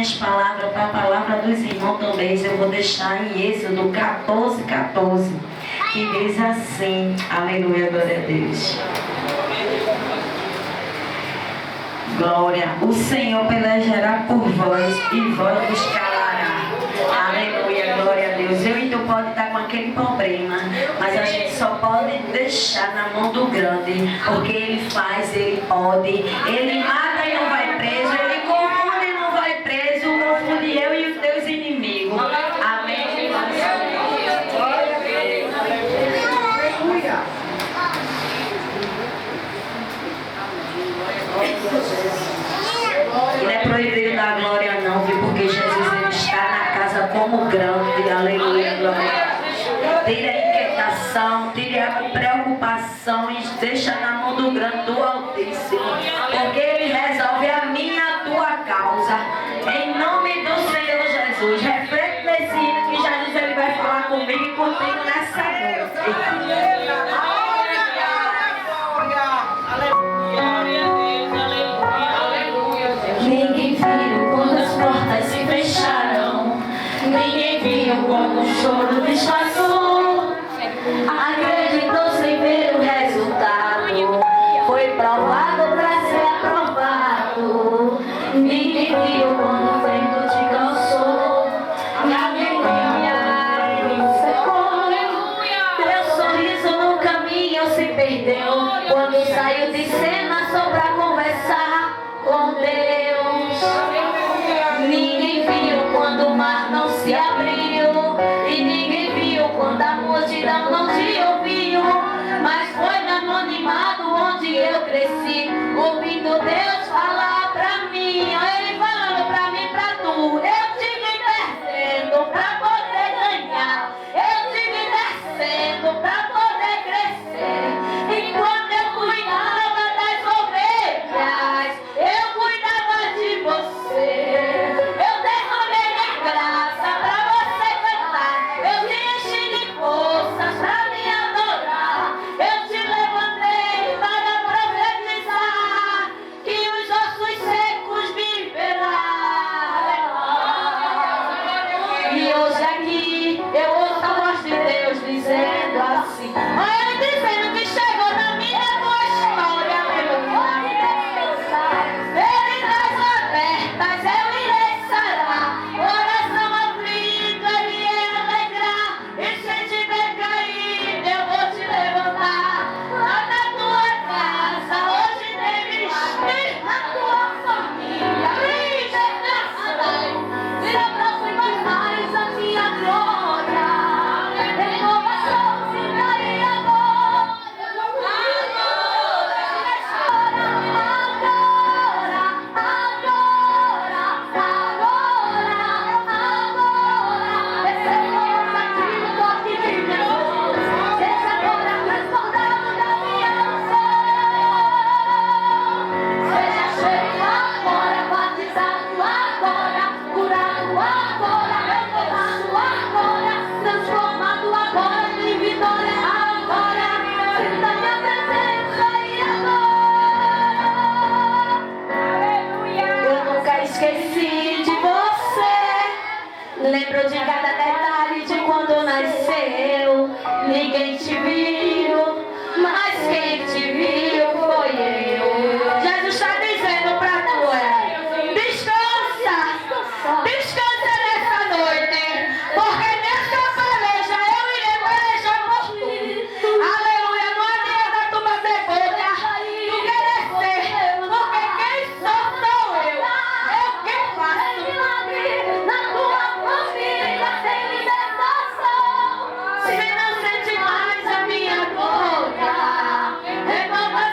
minhas palavras para a palavra dos irmãos também. Eu vou deixar em Êxodo 14:14, que diz assim, aleluia, glória a Deus. Glória, o Senhor pelejará por vós e vós vos calará. Aleluia, glória a Deus. Eu e tu pode estar com aquele problema, mas a gente só pode deixar na mão do grande, porque ele faz, ele pode, ele mata e não vai preso, ele confunde e não vai preso, confunde eu e os teus inimigos. Amém. Não é proibido dar glória não, viu? Porque Jesus ele está na casa como grande, aleluia, glória. Tire a inquietação, tire a preocupação e deixa na mão do grande, do Altíssimo, porque ele resolve a minha, a tua causa, em nome do Senhor Jesus. Reflete nesse hino que Jesus ele vai falar comigo e contigo nessa noite. Ninguém viu quando as portas se fecharam, ninguém viu quando o choro disfarçou, acreditou sem ver o resultado, foi provado para ser aprovado. Ninguém viu quando o vento te cansou, ninguém viu secou, teu sorriso no caminho se perdeu, quando saiu de cena só para conversar com Deus. Ninguém viu quando o mar não se abriu, e ninguém viu quando a multidão não te ouviu, mas foi no anonimato onde eu cresci, ouvindo Deus falar pra mim. Ele falando pra mim, pra tu. Eu tive descendo pra poder ganhar, eu tive descendo pra poder crescer. Enquanto eu cuidava das ovelhas, eu cuidava de você. Eu derramei minha graça pra você cantar, eu te enchi de forças pra me adorar, eu te levantei para profetizar que os ossos secos viverão. E hoje aqui eu ouço a voz de Deus dizendo assim, olha ele dizendo que chegou na minha tua história, meu pai. Feridas abertas eu irei sarar, coração aflito ele irá alegrar, e se tiver caído eu vou te levantar. Lá na tua casa hoje deve estar, na tua família libertação, se aproxima mais a minha glória, renovação se daí agora, recebemos aqui o toque de Jesus, seja agora transbordado da minha unção, seja cheio agora, batizado agora, curado agora, renovado agora, transformado agora em vitória agora, sinta minha presença e agora. Eu nunca esqueci de você, lembro de cada detalhe de quando nasceu. Ninguém te viu, mas quem te viu foi eu. Jesus está dizendo pra tu, descansa, descansa nessa noite, porque nessa peleja eu irei pelejar por ti. Aleluia, não adianta tu bater boca, tu querer ser, porque quem sou eu quem faço. Na tua família tem libertação, se não sente mais a minha glória, renova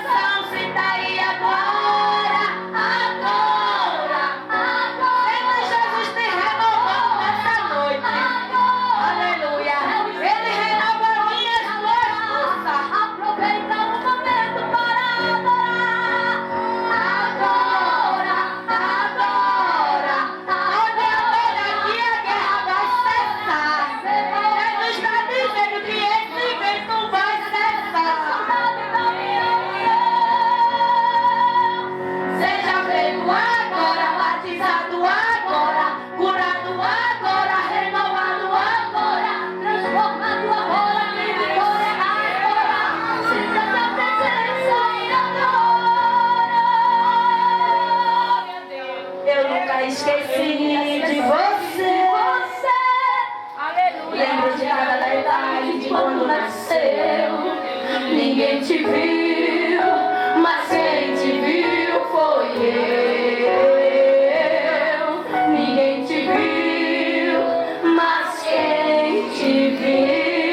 nunca esqueci de você. Lembro de cada detalhe de quando nasceu. Ninguém te viu, mas quem te viu foi eu. Ninguém te viu, mas quem te viu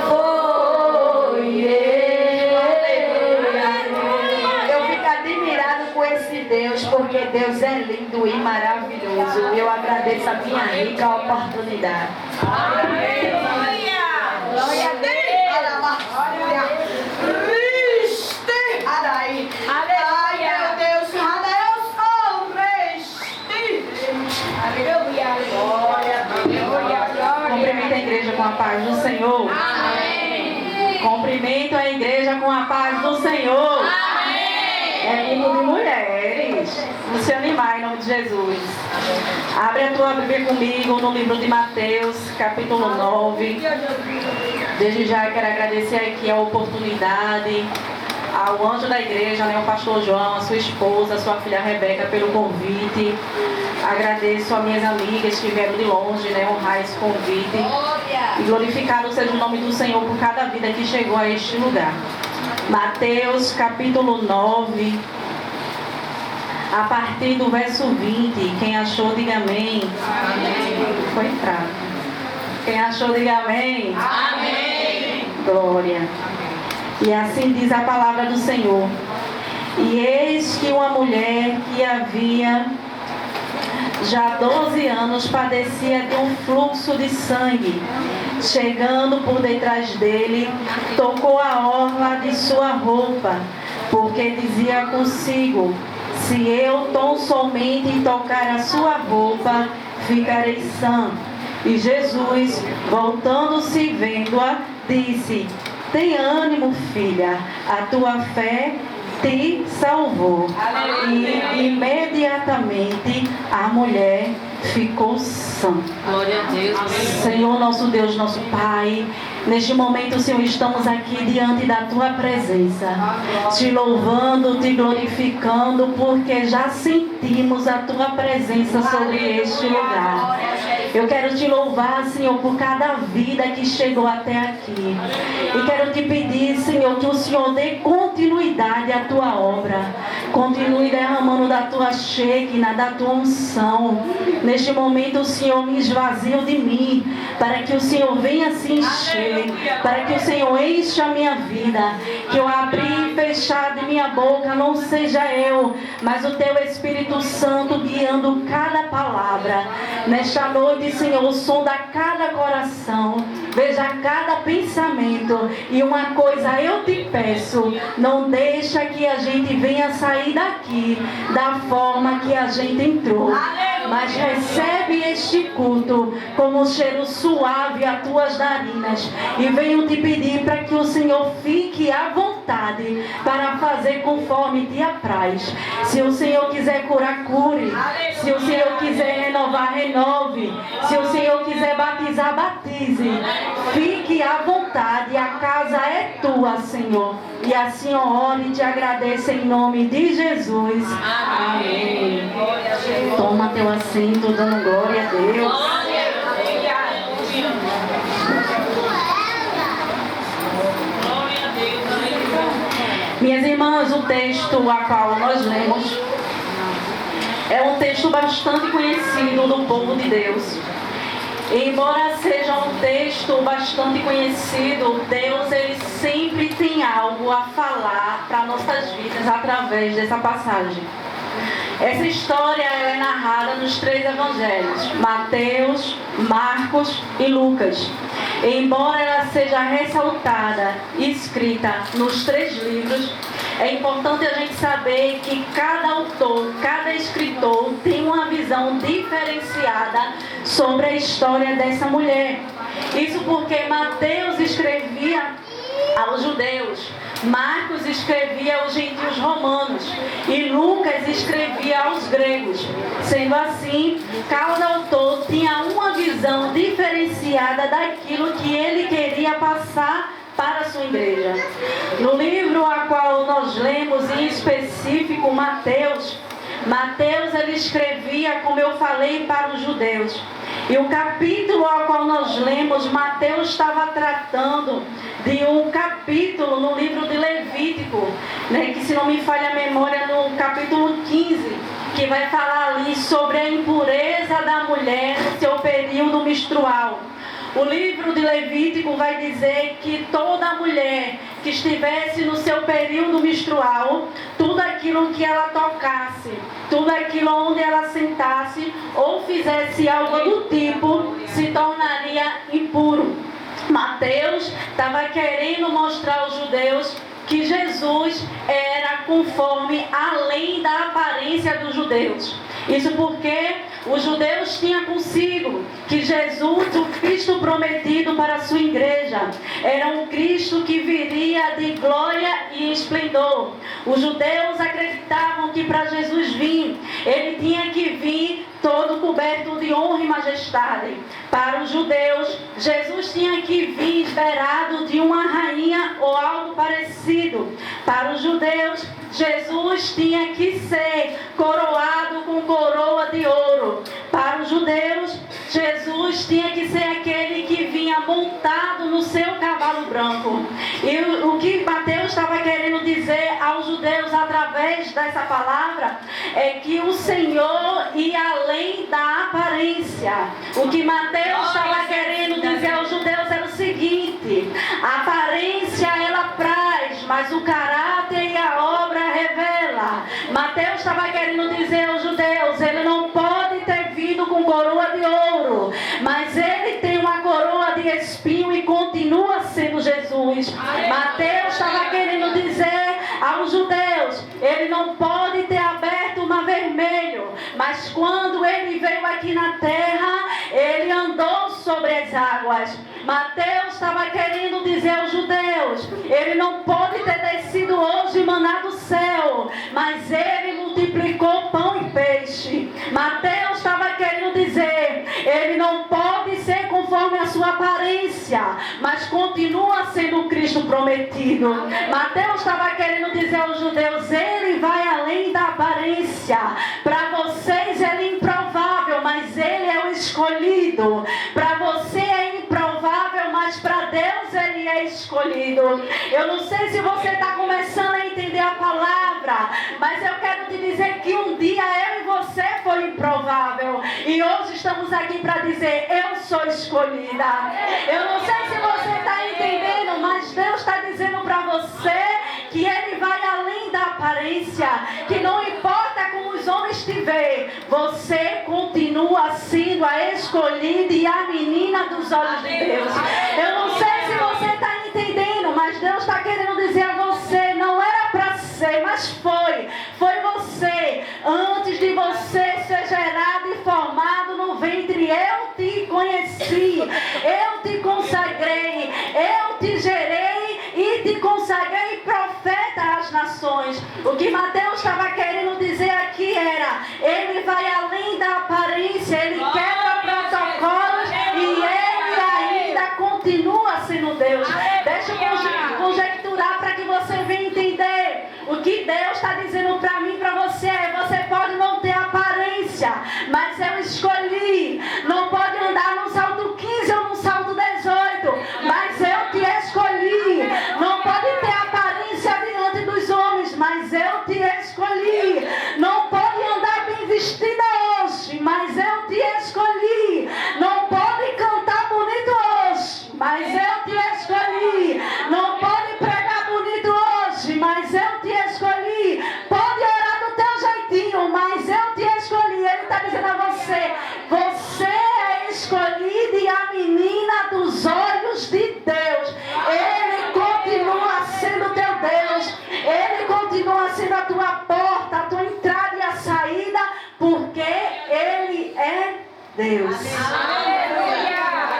foi eu. Eu fico admirado com esse Deus, porque Deus é lindo e maravilhoso. Eu agradeço a minha rica oportunidade. Aleluia! Glória a Deus! Ai, meu Deus, aleluia! Glória a Deus! Cumprimento a igreja com a paz do Senhor. Amém! Cumprimento a igreja com a paz do Senhor. Amém! É grupo de mulheres. Não se animar em nome de Jesus. Abre a tua Bíblia comigo no livro de Mateus, capítulo 9. Desde já quero agradecer aqui a oportunidade ao anjo da igreja, né, o pastor João, a sua esposa, a sua filha Rebeca, pelo convite. Agradeço a minhas amigas que vieram de longe, né, honrar esse convite. E glorificado seja o nome do Senhor por cada vida que chegou a este lugar. Mateus capítulo 9, a partir do verso 20. Quem achou, diga amém. Amém. Foi fraco. Quem achou, diga amém. Amém. Glória. E assim diz a palavra do Senhor. E eis que uma mulher que havia já 12 anos padecia de um fluxo de sangue, chegando por detrás dele, tocou a orla de sua roupa, porque dizia consigo: se eu tão somente tocar a sua roupa, ficarei sã. E Jesus, voltando-se, vendo-a, disse: tem ânimo, filha, a tua fé te salvou. Aleluia. E imediatamente a mulher ficou sã. Glória a Deus. Senhor, nosso Deus, nosso Pai, neste momento, Senhor, estamos aqui diante da Tua presença, te louvando, te glorificando, porque já sentimos a Tua presença sobre este lugar. Eu quero te louvar, Senhor, por cada vida que chegou até aqui. E quero te pedir, Senhor, que o Senhor dê continuidade à Tua obra. Continue derramando da Tua Shekinah, da Tua unção. Neste momento, o Senhor me esvaziou de mim, para que o Senhor venha se encher, para que o Senhor encha a minha vida. Que eu abrir e fechar de minha boca não seja eu, mas o Teu Espírito Santo guiando cada palavra. Nesta noite, Senhor, sonda cada coração, veja cada pensamento. E uma coisa eu te peço: não deixa que a gente venha sair daqui da forma que a gente entrou, mas recebe este culto como um cheiro suave às tuas narinas. E venho te pedir para que o Senhor fique à vontade para fazer conforme te apraz. Se o Senhor quiser curar, cure. Se o Senhor quiser renovar, renove. Se o Senhor quiser batizar, batize. Fique à vontade, a casa é tua, Senhor. E assim eu oro e te agradeço em nome de Jesus. Amém. Toma teu assento, dando glória a Deus. Minhas irmãs, o texto a qual nós lemos é um texto bastante conhecido do povo de Deus. Embora seja um texto bastante conhecido, Deus ele sempre tem algo a falar para nossas vidas através dessa passagem. Essa história é narrada nos 3 evangelhos, Mateus, Marcos e Lucas. Embora ela seja ressaltada e escrita nos 3 livros, é importante a gente saber que cada autor, cada escritor tem uma visão diferenciada sobre a história dessa mulher. Isso porque Mateus escrevia aos judeus, Marcos escrevia aos gentios romanos e Lucas escrevia aos gregos. Sendo assim, cada autor tinha uma visão diferenciada daquilo que ele queria passar para a sua igreja. No livro a qual nós lemos, em específico Mateus, Mateus, ele escrevia, como eu falei, para os judeus. E o capítulo ao qual nós lemos, Mateus estava tratando de um capítulo no livro de Levítico, né, que, se não me falha a memória, no capítulo 15, que vai falar ali sobre a impureza da mulher no seu período menstrual. O livro de Levítico vai dizer que toda mulher que estivesse no seu período menstrual, tudo aquilo que ela tocasse, tudo aquilo onde ela sentasse ou fizesse algo do tipo, se tornaria impuro. Mateus estava querendo mostrar aos judeus que Jesus era conforme além da aparência dos judeus. Isso porque os judeus tinham consigo que Jesus, o Cristo prometido para a sua igreja, era um Cristo que viria de glória e esplendor. Os judeus acreditavam que para Jesus vir, ele tinha que vir todo coberto de honra e majestade. Para os judeus, Jesus tinha que vir beirado de uma rainha ou algo parecido. Para os judeus, Jesus tinha que ser coroado com coroa de ouro. Para os judeus, Jesus tinha que ser aquele que vinha montado no seu cavalo branco. E o que Mateus estava querendo dizer aos judeus através dessa palavra é que o Senhor ia além da aparência. O que Mateus estava querendo dizer aos judeus era o seguinte: a aparência ela traz, mas o caráter e a obra revela. Mateus estava querendo dizer aos judeus: ele não pode ter vindo com coroa de ouro, mas ele tem uma coroa de espinho e continua sendo Jesus. Mateus estava querendo dizer aos judeus: ele não pode ter aberto o mar vermelho, mas quando ele veio aqui na terra, ele andou sobre as águas. Mateus estava querendo dizer aos judeus: ele não pode ter descido hoje maná do céu, mas ele multiplicou pão e peixe. Mateus estava querendo dizer: ele não pode ser conforme a sua aparência, mas continua sendo o Cristo prometido. Mateus estava querendo dizer aos judeus: ele vai além da aparência. Para vocês ele é improvável, mas ele é o escolhido. Para você é improvável, mas para Deus ele é escolhido. Eu não sei se você está começando a entender a palavra, mas eu quero te dizer que um dia eu e você foi improvável, e hoje estamos aqui para dizer: eu sou escolhida. Eu não sei se você está entendendo, mas Deus está dizendo para você que ele vai além da aparência, que não importa como os homens te veem, você continua sendo a escolhida e a menina dos olhos de Deus. Eu não sei se você está entendendo, mas Deus está querendo dizer a você: não era para ser, mas foi você. Antes de você ser gerado e formado no ventre, eu te conheci, eu te consagrei, eu te gerei e te consagrei profeta às nações. O que Mateus estava querendo dizer aqui era: ele vai além da aparência, ele quebra protocolos e ele ainda continua sendo Deus. Deixa eu conjecturar para que você venha entender. O que Deus está dizendo para mim e para você é: você pode não ter aparência, mas eu escolhi. Não pode andar num salto 15 ou num salto 18, mas eu te escolhi. Não pode ter aparência diante dos homens, mas eu te escolhi. Não pode andar bem vestida hoje, mas eu te escolhi. Não pode cantar bonito hoje, mas eu te escolhi. Não pode pregar bonito hoje, mas eu te escolhi. Pode orar do teu jeitinho, mas eu te escolhi. Ele está dizendo a você: você é escolhida e a menina dos olhos de Deus. Ele continua sendo teu Deus. Ele continua sendo a tua porta, a tua entrada e a saída, porque ele é Deus.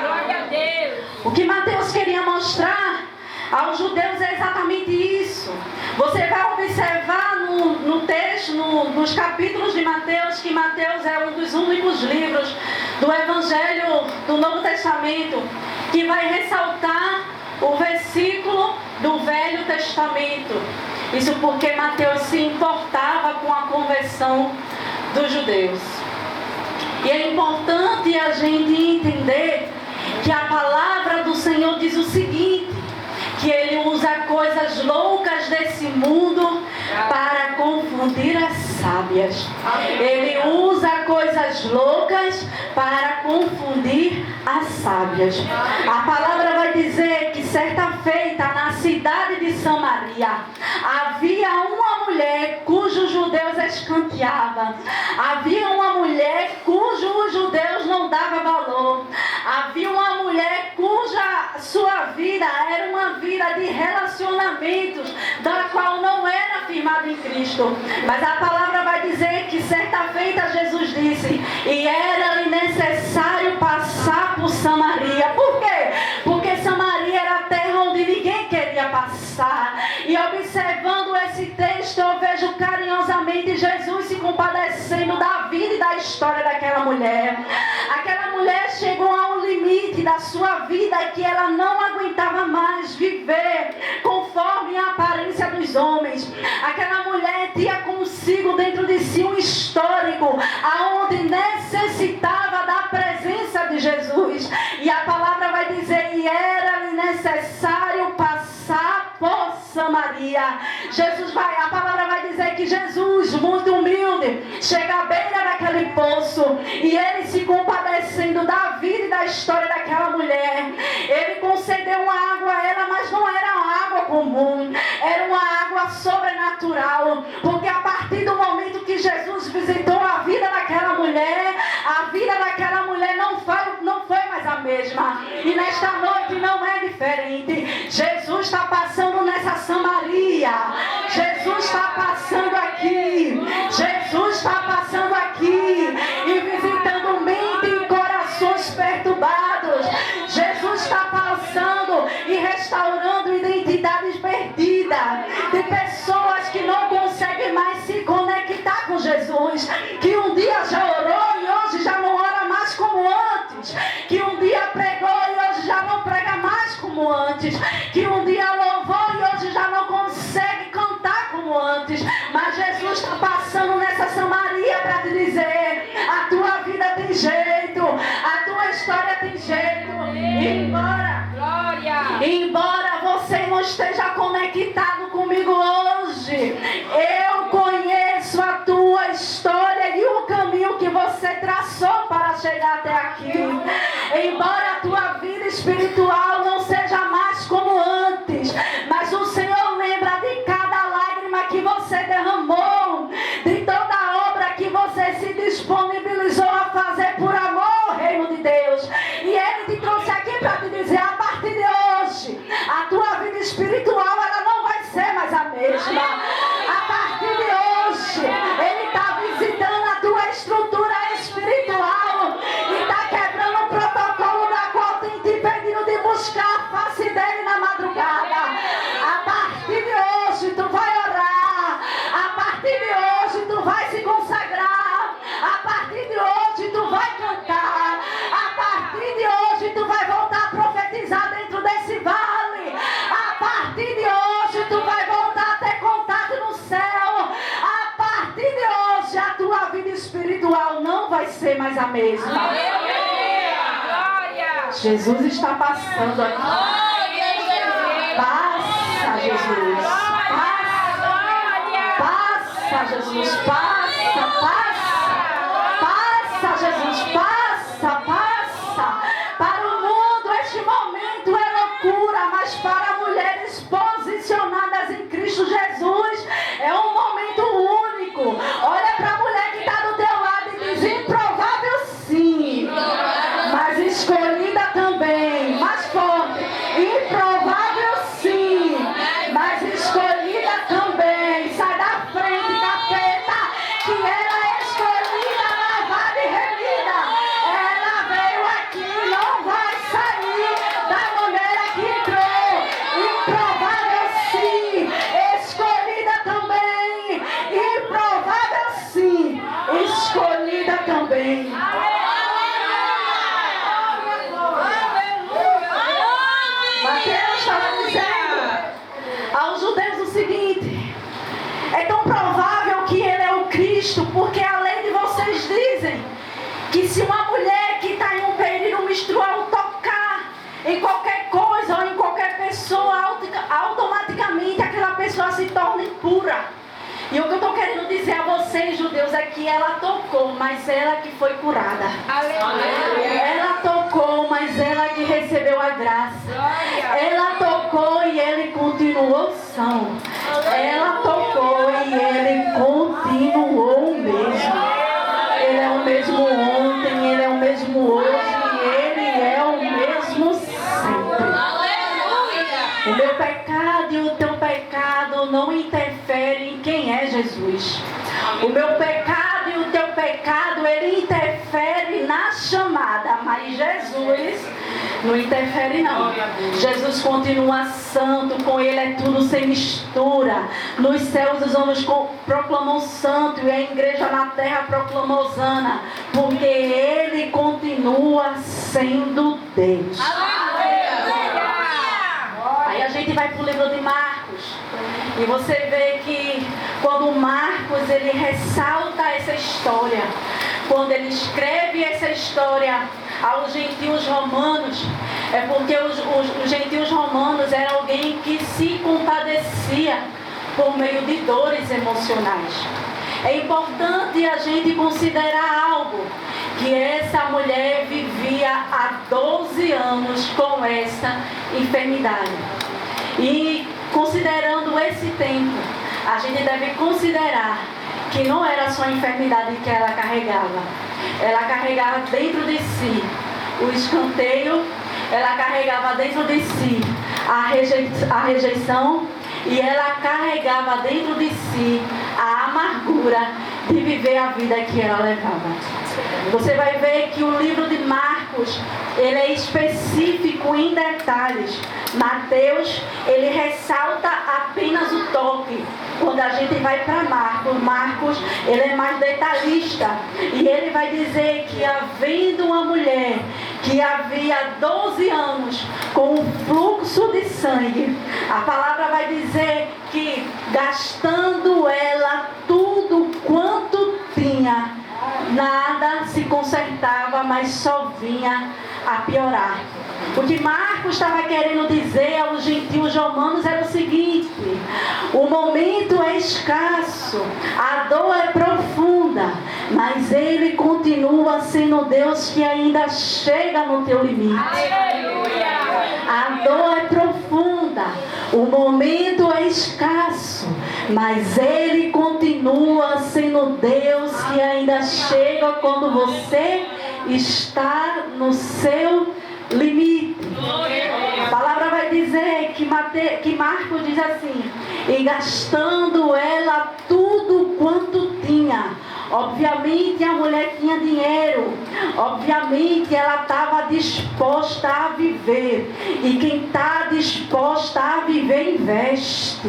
Glória a Deus. O que Mateus queria mostrar aos judeus é exatamente isso. Você vai observar no texto, nos capítulos de Mateus, que Mateus é um dos únicos livros do Evangelho do Novo Testamento que vai ressaltar o versículo do Velho Testamento. Isso porque Mateus se importava com a conversão dos judeus. E é importante a gente entender que a palavra do Senhor diz o seguinte, que Ele usa coisas loucas desse mundo para confundir as sábias. Ele usa coisas loucas para confundir as sábias. A palavra vai dizer que certa feita na cidade de Samaria havia uma mulher cujos judeus escanteavam. Havia uma mulher cujos judeus não davam valor. Havia uma mulher cuja sua vida era uma vida de relacionamentos, da qual não era firmada em Cristo. Mas a palavra vai dizer que certa feita Jesus disse, e era-lhe necessário passar por Samaria. Por quê? Porque Samaria era a terra onde ninguém queria passar. E observando esse texto, eu vejo carinhosamente Jesus se compadecendo da vida e da história daquela mulher. Aquela mulher chegou a um limite da sua vida que ela não aguentava mais viver conforme a aparência dos homens. Aquela mulher tinha consigo dentro de si um histórico aonde necessitava da presença de Jesus. E a palavra vai dizer, e era necessário passar por Samaria. A palavra vai dizer que Jesus, muito humilde, chega à beira daquele poço e ele se compadecendo da vida e da história daquela mulher, ele concedeu uma água a ela, mas não era uma água comum, era uma água sobrenatural, porque a partir do momento que Jesus visitou a vida daquela mulher, a vida daquela mulher não foi mais a mesma. E nesta noite não é diferente. Jesus está passando nessa Samaria. Jesus está passando aqui. Jesus está passando aqui e visitando mente e corações perturbados. Jesus está passando e restaurando identidades perdidas de pessoas que não conseguem mais se conectar com Jesus, que um dia já orou e hoje já não ora mais como antes, que um dia pregou e hoje já não prega mais como antes, que um dia louvou e hoje já não consegue cantar como antes. Mas Jesus está passando nessa Samaria para te dizer, a tua vida tem jeito, a tua história tem jeito. Embora você não esteja conectado comigo hoje, eu conheço a tua história e o caminho que você traçou para chegar até aqui. Embora a tua vida espiritual não seja mais como antes, mas o Senhor lembra de cada lágrima que você derramou, de toda a obra que você se disponibilizou a fazer por amor ao reino de Deus. E Ele te trouxe aqui para te dizer, a partir de hoje, a tua vida espiritual ela não vai ser mais a mesma. A partir de hoje, Ele está visitando a tua estrutura espiritual e está quebrando o protocolo da qual tem te pedido de buscar a face dele na madrugada. A partir de hoje tu vai orar, a partir de hoje tu vai se consagrar, a partir de hoje tu vai cantar, a partir de hoje tu vai voltar a profetizar dentro desse vale, a partir de hoje tu vai voltar a ter contato no céu, a partir de hoje a tua vida espiritual não vai ser mais a mesma. Jesus está passando aqui. Passa, Jesus. Passa, Jesus. Passa, Jesus. Passa. Para o mundo este momento é loucura, mas para mulheres posicionadas em Cristo Jesus é um momento único. Olha para a mulher que está do teu lado e diz, improvável sim, mas escolhida também, mais forte, improvável sim, mas escolhida também. Sai da frente, capeta, que ela é escolhida, lavada e remida. Ela veio aqui, não vai sair da maneira que entrou. Improvável sim, escolhida também, improvável sim, escolhida também. Mateus estava dizendo aos judeus o seguinte, é tão provável que ele é o Cristo, porque além de você que se uma mulher que está em um período menstrual tocar em qualquer coisa ou em qualquer pessoa, automaticamente aquela pessoa se torna impura. E o que eu estou querendo dizer a vocês, judeus, é que ela tocou, mas ela que foi curada. Aleluia. Ela tocou, mas ela que recebeu a graça. Ela tocou e ele continuou são. Ela tocou e ele continuou o mesmo. Ele é o mesmo ontem, ele é o mesmo hoje, ele é o mesmo sempre. O meu pecado e o teu pecado não interferem em quem é Jesus. O meu pecado e o teu pecado, ele interfere na chamada, mas Jesus não interfere não. Jesus continua santo, com ele é tudo sem mistura. Nos céus os homens proclamam santo e a igreja na terra proclama hosana, porque ele continua sendo Deus. Aí a gente vai para o livro de Marcos e você vê que quando Marcos ele ressalta essa história, quando ele escreve essa história aos gentios romanos, é porque os gentios romanos eram alguém que se compadecia por meio de dores emocionais. É importante a gente considerar algo, que essa mulher vivia há 12 anos com essa enfermidade. E considerando esse tempo, a gente deve considerar que não era só a enfermidade que ela carregava. Ela carregava dentro de si o escanteio, ela carregava dentro de si a rejeição, e ela carregava dentro de si a amargura de viver a vida que ela levava. Você vai ver que o livro de Marcos, ele é específico em detalhes. Mateus, ele ressalta apenas o toque. Quando a gente vai para Marcos, ele é mais detalhista. E ele vai dizer que havendo uma mulher que havia 12 anos com um fluxo de sangue, a palavra vai dizer que gastando ela tudo quanto tinha, nada se consertava, mas só vinha a piorar. O que Marcos estava querendo dizer aos gentios romanos era o seguinte: o momento é escasso, a dor é profunda, mas ele continua sendo Deus que ainda chega no teu limite. Aleluia. A dor é profunda, o momento é escasso, mas ele continua sendo Deus que ainda chega quando você está no seu limite. A palavra vai dizer que Marcos diz assim: e gastando ela tudo quanto tinha. Obviamente a mulher tinha dinheiro, obviamente ela estava disposta a viver, e quem está disposta a viver investe,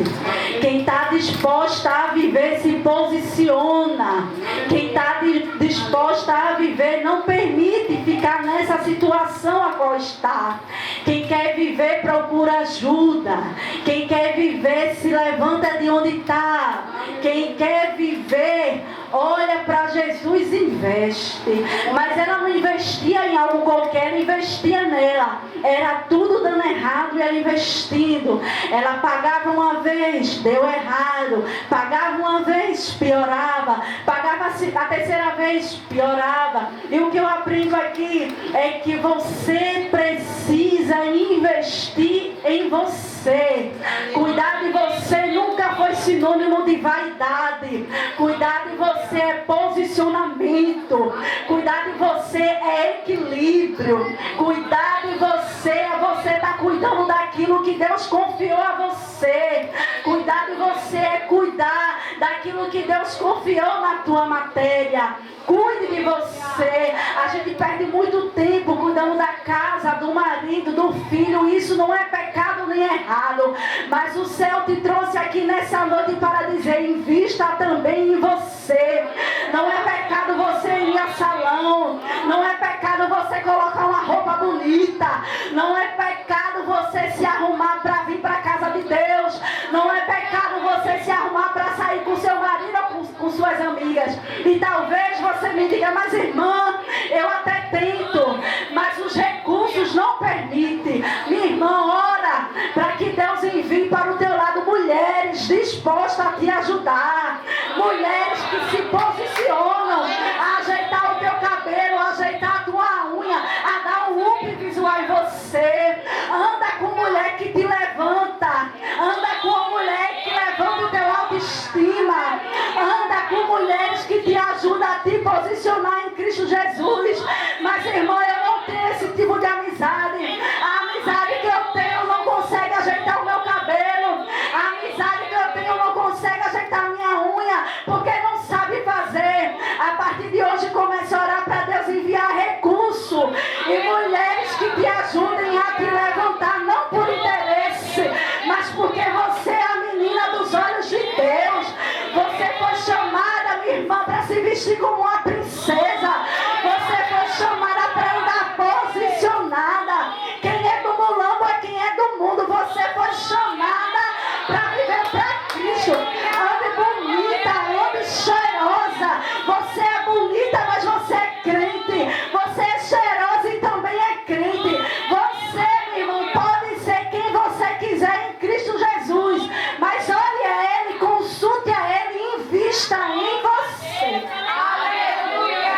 quem está disposta a viver se posiciona, quem está disposta a viver não permite ficar nessa situação a qual está. Quem quer viver procura ajuda, quem quer viver se levanta de onde está, quem quer viver olha para Jesus e investe. Mas ela não investia em algo qualquer, ela investia nela. Era tudo dando errado e ela investindo. Ela pagava uma vez, deu errado. Pagava uma vez, piorava. Pagava a terceira vez, piorava. E o que eu aprendo aqui é que você precisa investir em você. Cuidar de você nunca foi sinônimo de vaidade. Cuidar de você é posicionamento. Cuidar de você é equilíbrio. Cuidar de você é você estar cuidando daquilo que Deus confiou a você. Cuidar de você é cuidar daquilo que Deus confiou na tua matéria. Cuide de você. A gente perde muito tempo cuidando da casa, do marido, do filho. Isso não é pecado nem errado. Mas o céu te trouxe aqui nessa noite para dizer: invista também em você. Não é pecado você ir a salão. Não é pecado você colocar uma roupa bonita. Não é pecado você se arrumar para vir para a casa de Deus. Não é pecado você se arrumar para sair com seu marido ou com suas amigas. E talvez você me diga: mas irmã, Eu até tento, mas os recursos não permitem. Minha irmã, ora para que Deus envie para o teu lado mulheres dispostas a te ajudar. Mulheres que se posicionam a ajeitar o teu cabelo, a ajeitar a tua unha, a dar um up visual em você. Anda com mulher que te levanta. Anda com uma mulher que levanta o teu autoestima. Anda com mulheres que te ajudam a te posicionar em Cristo Jesus. Mas, irmã, eu não tenho esse tipo de amizade. A amizade que eu tenho não consegue ajeitar o meu cabelo. A amizade que eu tenho não consegue ajeitar a minha unha, porque não sabe fazer. A partir de hoje, comece a orar para Deus enviar recurso e mulheres que te ajudem a te levantar, não por interesse, mas porque você é a menina dos olhos de Deus. Você foi chamada, minha irmã, para se vestir como uma princesa. Você foi chamada para andar posicionada. Quem é do mulambo é quem é do mundo. Você foi chamada para viver para Cristo. Ande bonita, ande cheirosa. Você é bonita, mas você é crente. Você é cheirosa e também é crente. Você, meu irmão, pode ser quem você quiser em Cristo Jesus. Mas olhe a Ele, consulte a Ele e invista em você. Aleluia!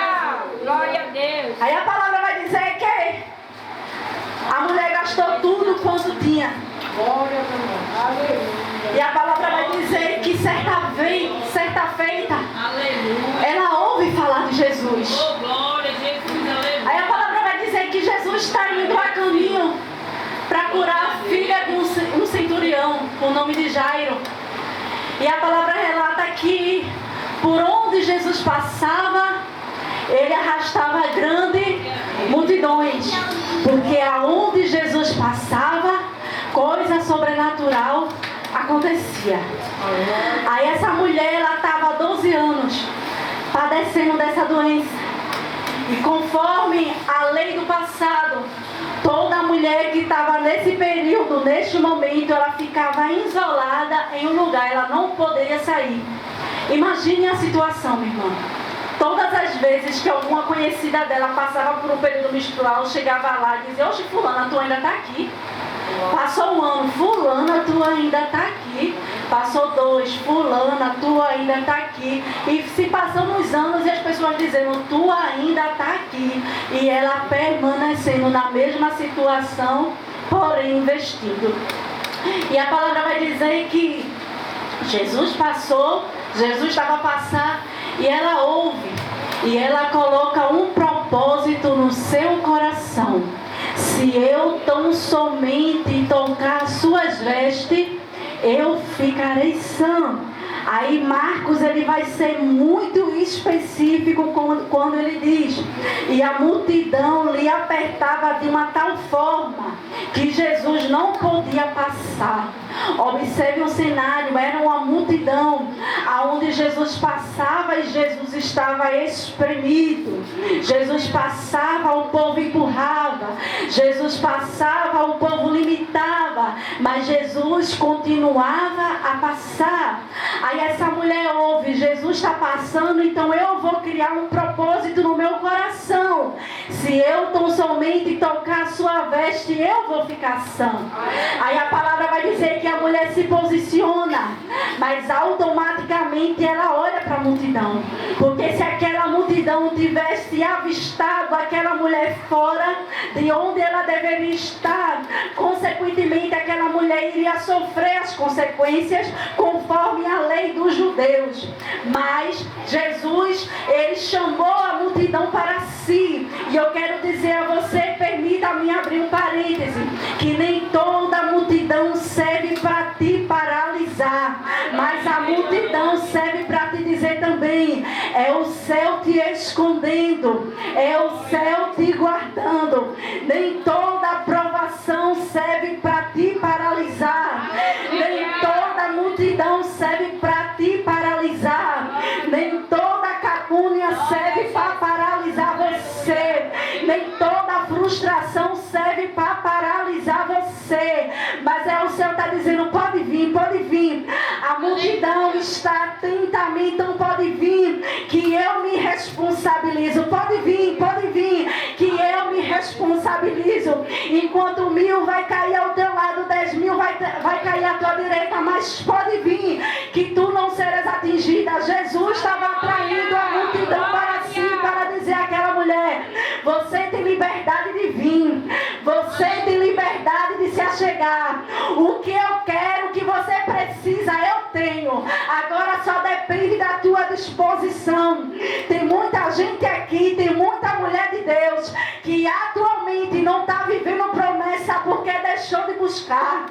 Glória a Deus. Aí a palavra vai dizer que a mulher gastou tudo quanto tinha. Glória a Deus. Aleluia. E a palavra vai dizer que certa feita, Aleluia. ela ouve falar de Jesus. Oh, glória a Jesus, aleluia. Aí a palavra vai dizer que Jesus está indo a caminho para curar a filha de um centurião, com o nome de Jairo. E a palavra relata que por onde Jesus passava, ele arrastava grandes multidões. Porque aonde Jesus passava, coisa sobrenatural acontecia. Aí essa mulher, ela estava há 12 anos padecendo dessa doença. E conforme a lei do passado, toda mulher que estava nesse período, neste momento, ela ficava isolada em um lugar, ela não poderia sair. Imagine a situação, minha irmã. Todas as vezes que alguma conhecida dela passava por um período menstrual, chegava lá e dizia: oxe, fulana, tu ainda está aqui. Passou um ano, fulana, tu ainda está aqui. Passou 2, fulana, tu ainda está aqui. E se passam os anos e as pessoas dizendo: tu ainda está aqui. E ela permanecendo na mesma situação, porém investindo. E a palavra vai dizer que Jesus passou, Jesus estava a passar, e ela ouve, e ela coloca um propósito no seu coração: se eu tão somente tocar as suas vestes, eu ficarei sã. Aí Marcos, ele vai ser muito específico quando ele diz: e a multidão lhe apertava de uma tal forma que Jesus não podia passar. Observe o cenário, era uma multidão aonde Jesus passava e Jesus estava espremido. Jesus passava, o povo empurrava. Jesus passava, o povo limitava. Mas Jesus continuava a passar. Aí essa mulher ouve: Jesus está passando, então eu vou criar um propósito no meu coração. Se eu tão somente tocar a sua veste, eu vou ficar sã. Aí a palavra vai dizer que a mulher se posiciona, mas automaticamente ela olha para a multidão. Porque se aquela multidão tivesse avistado aquela mulher fora de onde ela deveria estar, consequentemente aquela mulher iria sofrer as consequências conforme a lei dos judeus. Mas Jesus, ele chamou a multidão para si. E eu quero dizer a você, permita-me abrir um parêntese, que nem toda multidão serve para te paralisar, mas a multidão serve para te dizer também: é o céu te escondendo, é o céu te guardando. Nem toda aprovação serve para te paralisar, nem toda multidão serve para te paralisar, nem toda calúnia serve para paralisar você, nem toda frustração serve para paralisar você. Mas o Senhor está dizendo: pode vir, pode vir. A multidão está atenta a mim, então pode vir, que eu me responsabilizo. Pode vir, pode vir. isso. Enquanto 1000 vai cair ao teu lado, 10.000 vai cair à tua direita, mas pode vir que tu não serás atingida. Jesus estava atraindo a multidão para si, para dizer àquela mulher: você tem liberdade de vir, você tem liberdade de se achegar. O que eu quero, o que você precisa, eu tenho. Agora só depende da tua disposição. Tem muita gente aqui, tem muita mulher de Deus que atualmente não está vivendo promessa porque deixou de buscar,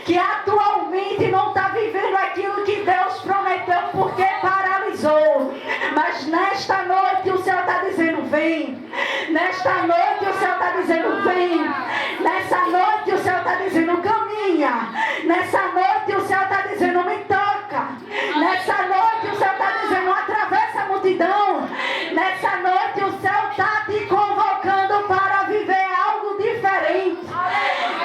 que atualmente não está vivendo aquilo que Deus prometeu porque paralisou. Mas nesta noite o Senhor está dizendo: vem. Nesta noite o Senhor está dizendo: vem. Nessa noite o Senhor está dizendo: caminha. Nessa noite o Senhor está dizendo: me toca. Nessa noite o Senhor está dizendo: atravessa a multidão. Nessa noite o Senhor está te convocando para viver algo diferente.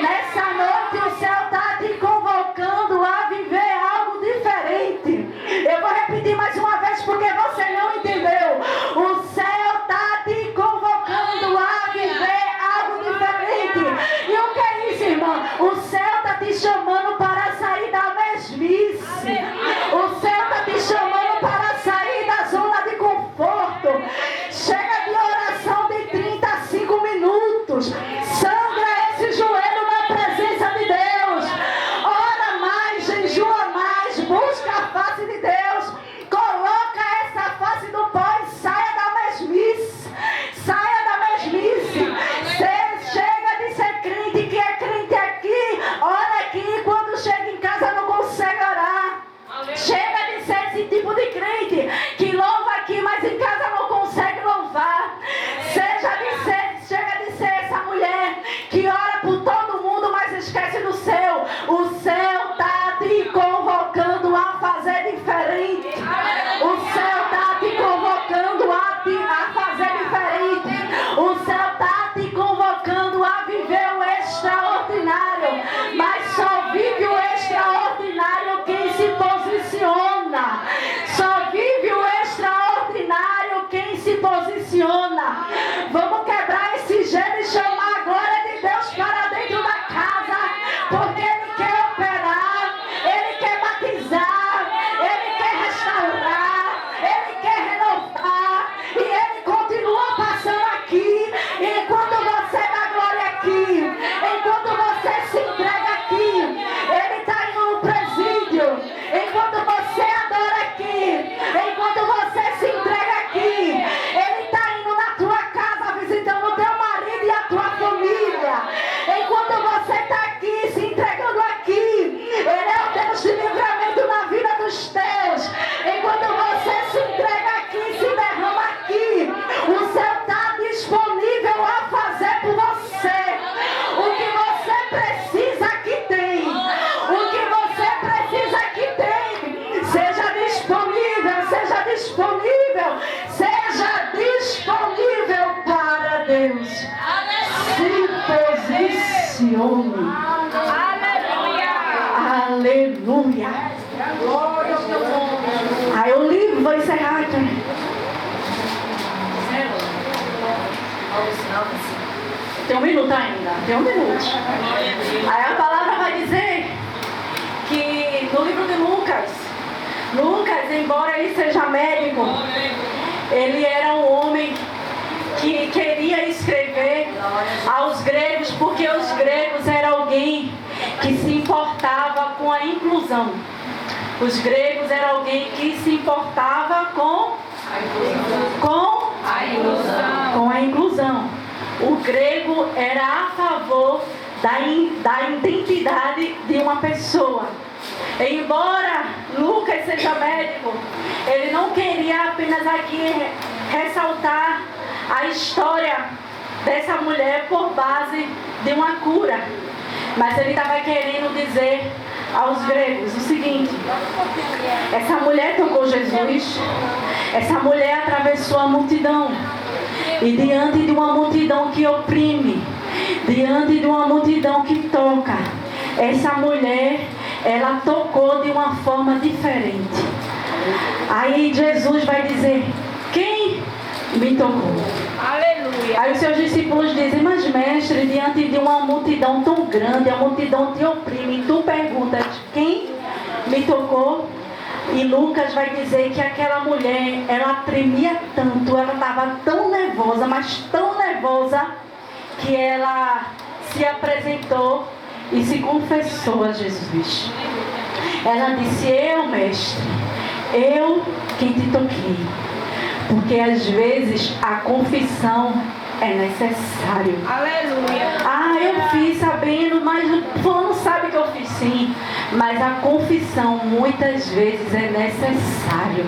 Nessa noite o Senhor está te convocando a viver algo diferente. Eu vou repetir mais uma vez porque você não entendeu. O céu está te convocando a viver algo diferente. E o que é isso, irmã? O céu está te chamando para sair da mesmice. O céu está te chamando para sair da zona de conforto. Chega de oração de 35 minutos. Sangra esse joelho na presença de Deus. Ora mais, jejua mais, busca a face de Deus. Coloca essa face do pó e saia da mesmice. Saia da mesmice. Chega de ser crente, que é crente aqui. Olha aqui, quando chega em casa não consegue orar. Chega de ser esse tipo de crente que louva aqui, mas em casa não consegue louvar. Chega de ser essa mulher que ora por todo mundo, mas esquece do céu. O céu está te convocando a fazer diferente. O céu está te convocando a fazer diferente. O céu está te convocando a viver o extraordinário. Mas só vive o extraordinário quem se posiciona. Só vive o extraordinário quem se posiciona. Vamos quebrar esse gelo e chamar a glória de Deus para dentro da casa, porque Ele quer operar, Ele quer batizar, Ele quer restaurar, Ele quer renovar, e Ele continua passando aqui. Enquanto você dá glória aqui, enquanto você se entrega aqui, Ele está indo no presídio. Enquanto você adora aqui, enquanto você se entrega aqui, Ele está indo na tua casa, visitando o teu marido e a tua família. Enquanto você está aqui, se entregando aqui, Ele é o Deus de livramento na vida dos teus. Enquanto você se entrega aqui, se derrama aqui, o céu está disponível a fazer por você. O que você precisa que tem. O que você precisa que tem. Seja disponível, seja disponível, seja disponível para Deus. Se posicione. Aleluia. Glória ao teu nome. Aí o livro, vou encerrar aqui. Tem 1 minuto ainda, tem 1 minuto. Aí a palavra vai dizer que no livro de Lucas, embora ele seja médico, ele era um homem que queria escrever aos gregos, porque os gregos eram alguém que se importava com a inclusão. Os gregos eram alguém que se importava com a inclusão. O grego era a favor da identidade de uma pessoa. Embora Lucas seja médico, ele não queria apenas aqui ressaltar a história dessa mulher por base de uma cura, mas ele estava querendo dizer aos gregos o seguinte: essa mulher tocou Jesus, essa mulher atravessou a multidão, e diante de uma multidão que oprime, diante de uma multidão que toca, essa mulher, ela tocou de uma forma diferente. Aí Jesus vai dizer: quem me tocou? Aleluia. Aí os seus discípulos dizem, mas mestre, diante de uma multidão tão grande, a multidão te oprime, e tu perguntas, quem me tocou? E Lucas vai dizer que aquela mulher, ela tremia tanto, ela estava tão nervosa, mas tão nervosa, que ela se apresentou e se confessou a Jesus. Ela disse, eu, mestre, eu quem te toquei. Porque às vezes a confissão é necessário. Aleluia. Ah, eu fiz sabendo, mas o fulano sabe que eu fiz sim. Mas a confissão muitas vezes é necessário.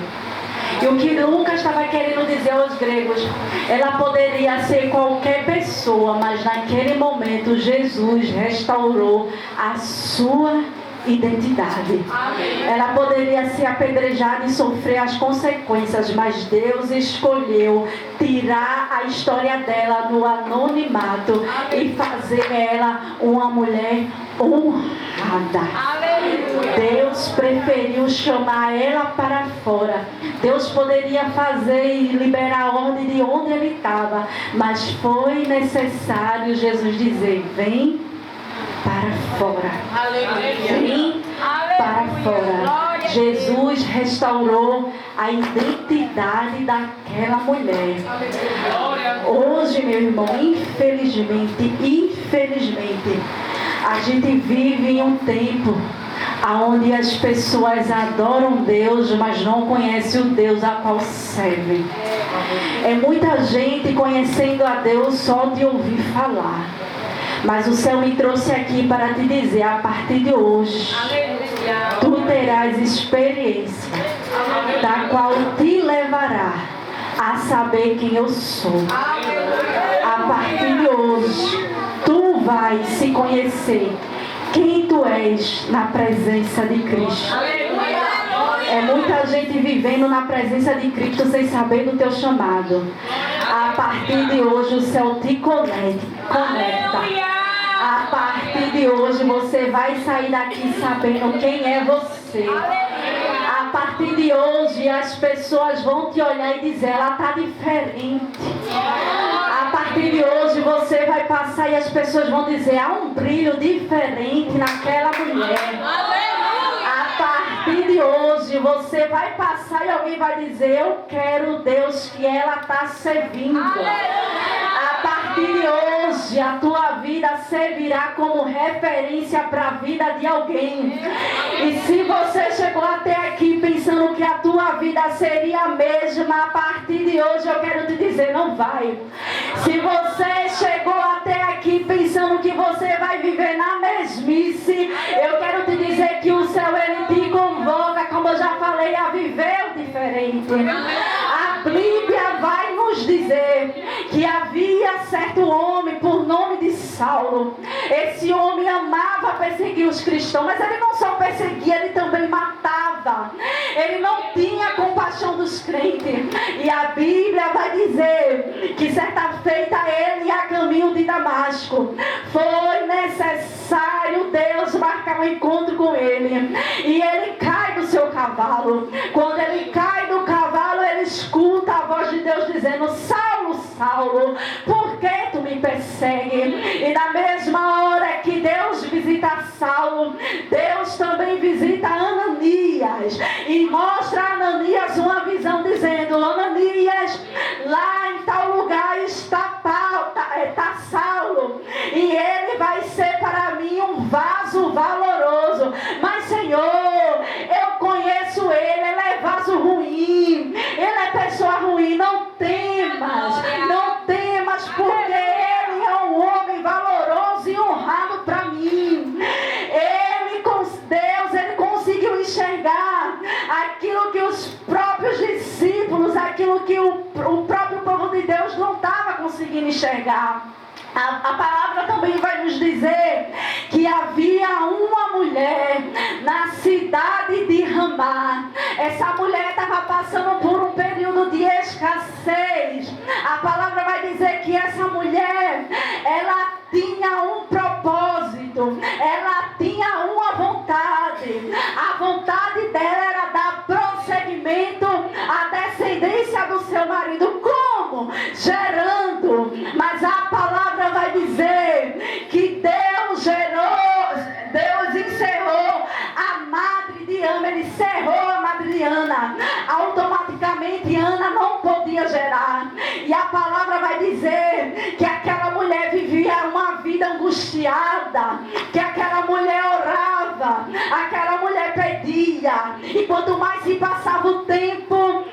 E o que Lucas estava querendo dizer aos gregos, ela poderia ser qualquer pessoa, mas naquele momento Jesus restaurou a sua identidade. Ela poderia ser apedrejada e sofrer as consequências, mas Deus escolheu tirar a história dela do anonimato e fazer ela uma mulher honrada. Deus preferiu chamar ela para fora. Deus poderia fazer e liberar a ordem de onde ele estava, mas foi necessário Jesus dizer, vem para fora. Vem para fora. Jesus restaurou a identidade daquela mulher. Hoje, meu irmão, infelizmente, a gente vive em um tempo onde as pessoas adoram Deus, mas não conhecem o Deus a qual servem. É muita gente conhecendo a Deus só de ouvir falar. Mas o céu me trouxe aqui para te dizer, a partir de hoje, tu terás experiência, da qual te levará a saber quem eu sou. A partir de hoje, tu vais se conhecer quem tu és na presença de Cristo. É muita gente vivendo na presença de Cristo sem saber do teu chamado. A partir de hoje o céu te conecta. A partir de hoje você vai sair daqui sabendo quem é você. A partir de hoje as pessoas vão te olhar e dizer, ela está diferente. A partir de hoje você vai passar e as pessoas vão dizer, há um brilho diferente naquela mulher. A partir de hoje você vai passar e alguém vai dizer, eu quero o Deus que ela está servindo. A partir de hoje a tua vida servirá como referência para a vida de alguém. E se você chegou até aqui pensando que a tua vida seria a mesma, a partir de hoje eu quero te dizer, não vai. Se você chegou até aqui pensando que você vai viver na mesmice, eu quero te dizer que o céu ele te convoca, como eu já falei, a viver o diferente. A Bíblia vai nos dizer que havia certo homem por nome de Saulo. Esse homem amava perseguir os cristãos, mas ele não só perseguia, ele também matava. Ele não tinha compaixão dos crentes. E a Bíblia vai dizer que certa feita ele ia a caminho de Damasco. Foi necessário Deus marcar um encontro com ele. E ele cai do seu cavalo. Quando ele cai do cavalo, ele escuta a voz de Deus dizendo, Saulo, Saulo, por que tu me persegue? E na mesma hora que Deus visita Saulo, Deus também visita Ananias e mostra a Ananias uma visão dizendo, Ananias, lá em tal lugar está Saulo e ele vai ser para mim um vaso valoroso. Mas Senhor, eu conheço ele é vaso ruim, ele é pessoa ruim. Não temas, porque ele é um homem valoroso e honrado para mim. Deus, ele conseguiu enxergar aquilo que os próprios discípulos, aquilo que o próprio povo de Deus não estava conseguindo enxergar. A palavra também vai nos dizer que havia uma mulher na cidade de Ramá. Essa mulher estava passando por um período de escassez. A palavra vai dizer que essa mulher, ela tinha um propósito, ela tinha uma vontade. A vontade dela era dar prosseguimento à descendência do seu marido. Como? Gerando santo. Mas a palavra vai dizer que Deus encerrou a madre de Ana. Ele cerrou a madre de Ana. Automaticamente Ana não podia gerar. E a palavra vai dizer que aquela mulher vivia uma vida angustiada, que aquela mulher orava, aquela mulher pedia. E quanto mais se passava o tempo,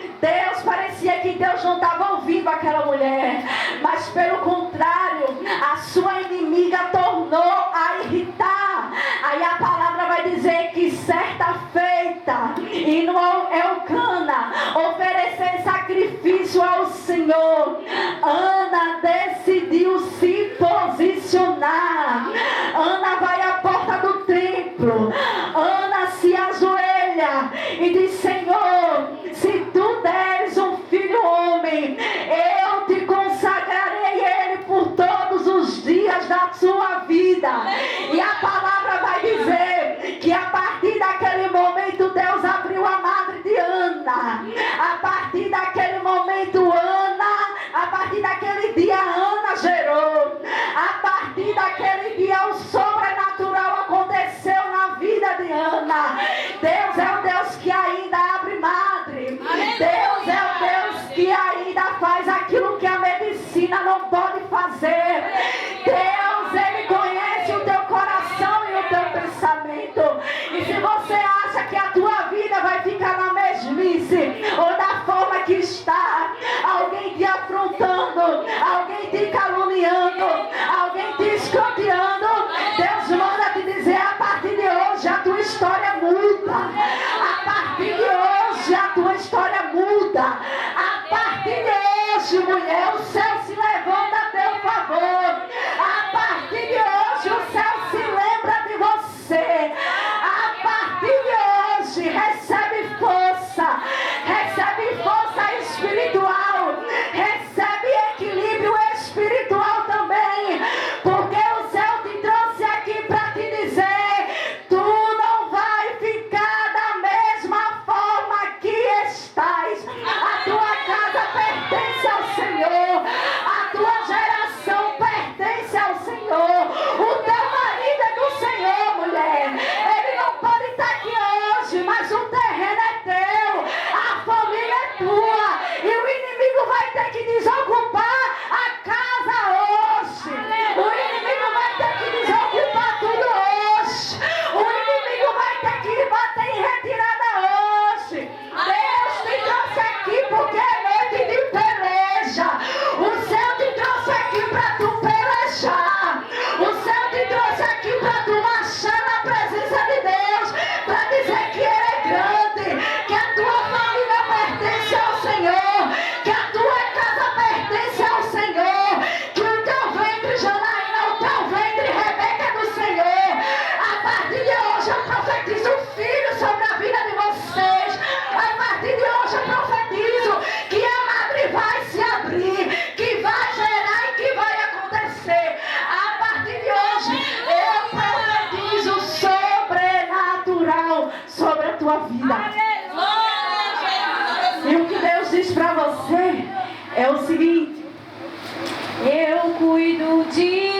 parecia que Deus não estava ouvindo aquela mulher, mas pelo contrário, a sua inimiga tornou a irritar. Aí a palavra vai dizer que certa feita, indo ao Elcana oferecer sacrifício ao Senhor, Ana decidiu se posicionar. Ana vai à porta do templo, Ana se ajoelha e diz: Senhor, se tu deres um filho homem, eu te consagrarei ele por todos os dias da sua vida. E a palavra vai dizer que a partir daquele momento Deus abriu a madre de Ana. A partir daquele momento a partir daquele dia Ana gerou. A partir daquele dia o sobrenatural aconteceu na vida de Ana. Deus é um Deus que ainda abre madre. Deus é um Deus que ainda faz aquilo que a medicina não pode fazer. Deus, Ele conhece o teu coração e o teu pensamento. E se você acha que a tua vida vai ficar na mesmice ou da forma que está, alguém te afrontando, alguém te caluniando, alguém te escanteando, Deus manda te dizer: a partir de hoje a tua história muda. A partir de hoje a tua história muda. A partir de hoje, mulher, o céu se levanta a teu favor. A partir de hoje o céu se lembra de você. A partir de hoje recebe força espiritual, recebe equilíbrio espiritual também, porque o céu te trouxe aqui para te dizer: tu não vai ficar da mesma forma que estás. A tua casa pertence ao Senhor, a tua geração pertence ao Senhor, o teu marido é do Senhor, mulher. Ele não pode estar aqui hoje, mas o terreno é teu, a família é tua, e o inimigo vai ter que desocupar a casa hoje. O inimigo vai ter que desocupar tudo hoje. O inimigo vai ter que bater em retirada hoje. Deus te trouxe aqui porque é noite de peleja. O céu te trouxe aqui para tu pelejar. O céu te trouxe aqui para tu marchar na presença de Deus, para dizer que Ele é grande, que a tua família pertence ao Senhor, que a tua casa pertence ao Senhor, que o teu ventre, Janaína, o teu ventre, Rebeca, é do Senhor. A partir de hoje eu profetizo filho sobre a vida de vocês. A partir de hoje eu profetizo que a madre vai se abrir, que vai gerar e que vai acontecer. A partir de hoje eu profetizo sobrenatural sobre a tua vida. E o que Deus diz para você é o seguinte: eu cuido de